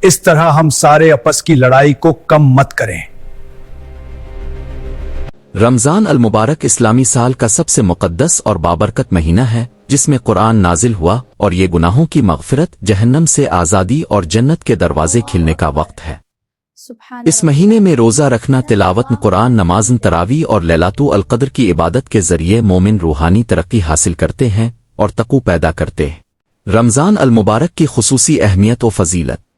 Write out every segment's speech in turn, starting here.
اس طرح ہم سارے آپس کی لڑائی کو کم مت کریں۔ رمضان المبارک اسلامی سال کا سب سے مقدس اور بابرکت مہینہ ہے، جس میں قرآن نازل ہوا، اور یہ گناہوں کی مغفرت، جہنم سے آزادی اور جنت کے دروازے کھلنے کا وقت ہے۔ اس مہینے میں روزہ رکھنا، تلاوت قرآن، نماز تراویح اور لیلۃ القدر کی عبادت کے ذریعے مومن روحانی ترقی حاصل کرتے ہیں اور تقوی پیدا کرتے ہیں۔ رمضان المبارک کی خصوصی اہمیت و فضیلت۔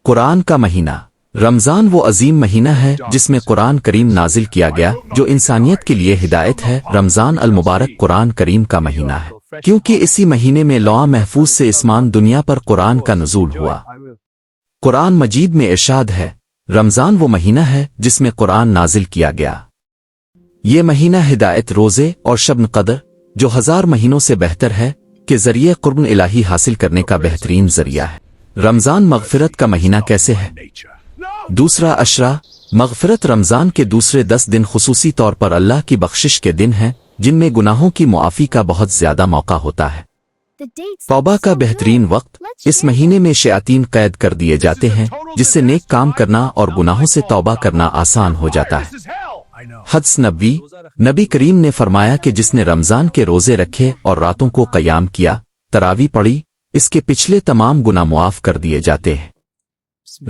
قرآن کا مہینہ۔ رمضان وہ عظیم مہینہ ہے جس میں قرآن کریم نازل کیا گیا، جو انسانیت کے لیے ہدایت ہے۔ رمضان المبارک قرآن کریم کا مہینہ ہے کیونکہ اسی مہینے میں لوح محفوظ سے اسمان دنیا پر قرآن کا نزول ہوا۔ قرآن مجید میں ارشاد ہے، رمضان وہ مہینہ ہے جس میں قرآن نازل کیا گیا۔ یہ مہینہ ہدایت، روزے اور شب قدر، جو 1000 مہینوں سے بہتر ہے، کے ذریعے قرب الہی حاصل کرنے کا بہترین ذریعہ ہے۔ رمضان مغفرت کا مہینہ کیسے ہے؟ دوسرا عشرہ۔ مغفرت رمضان کے دوسرے 10 دن خصوصی طور پر اللہ کی بخشش کے دن ہیں، جن میں گناہوں کی معافی کا بہت زیادہ موقع ہوتا ہے۔ توبہ کا بہترین وقت۔ اس مہینے میں شیاطین قید کر دیے جاتے ہیں، جس سے نیک کام کرنا اور گناہوں سے توبہ کرنا آسان ہو جاتا ہے۔ حدیث نبوی۔ نبی کریم نے فرمایا کہ جس نے رمضان کے روزے رکھے اور راتوں کو قیام کیا، تراویح پڑھی، اس کے پچھلے تمام گناہ معاف کر دیے جاتے ہیں۔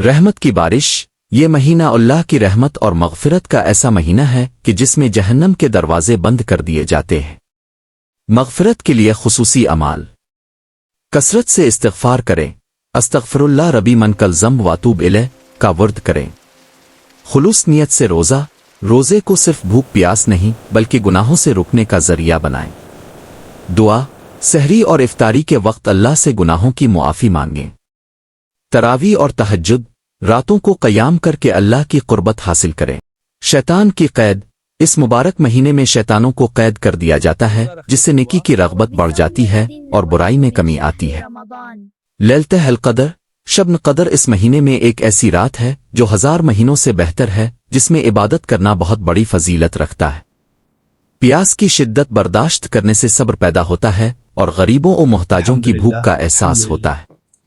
رحمت کی بارش۔ یہ مہینہ اللہ کی رحمت اور مغفرت کا ایسا مہینہ ہے کہ جس میں جہنم کے دروازے بند کر دیے جاتے ہیں۔ مغفرت کے لیے خصوصی اعمال۔ کثرت سے استغفار کریں۔ استغفر اللہ ربی من کل ذنب واتوب الیہ کا ورد کریں۔ خلوص نیت سے روزہ۔ روزے کو صرف بھوک پیاس نہیں بلکہ گناہوں سے رکنے کا ذریعہ بنائیں۔ دعا۔ سحری اور افطاری کے وقت اللہ سے گناہوں کی معافی مانگیں۔ تراویح اور تہجد۔ راتوں کو قیام کر کے اللہ کی قربت حاصل کریں۔ شیطان کی قید۔ اس مبارک مہینے میں شیطانوں کو قید کر دیا جاتا ہے، جس سے نیکی کی رغبت بڑھ جاتی ہے اور برائی میں کمی آتی ہے۔ لیلۃ القدر۔ شب قدر اس مہینے میں ایک ایسی رات ہے جو 1000 مہینوں سے بہتر ہے، جس میں عبادت کرنا بہت بڑی فضیلت رکھتا ہے۔ پیاس کی شدت برداشت کرنے سے صبر پیدا ہوتا ہے اور غریبوں و محتاجوں کی بھوک کا احساس ہوتا ہے۔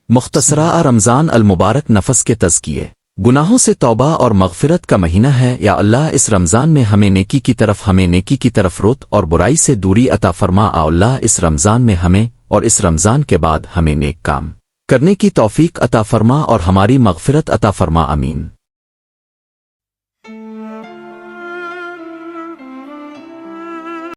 مختصرہ رمضان المبارک نفس کے تزکیے، گناہوں سے توبہ اور مغفرت کا مہینہ ہے۔ یا اللہ اس رمضان میں ہمیں نیکی کی طرف روت اور برائی سے دوری عطا فرما۔ اللہ اس رمضان میں ہمیں اور اس رمضان کے بعد ہمیں نیک کام کرنے کی توفیق عطا فرما اور ہماری مغفرت عطا فرما۔ آمین۔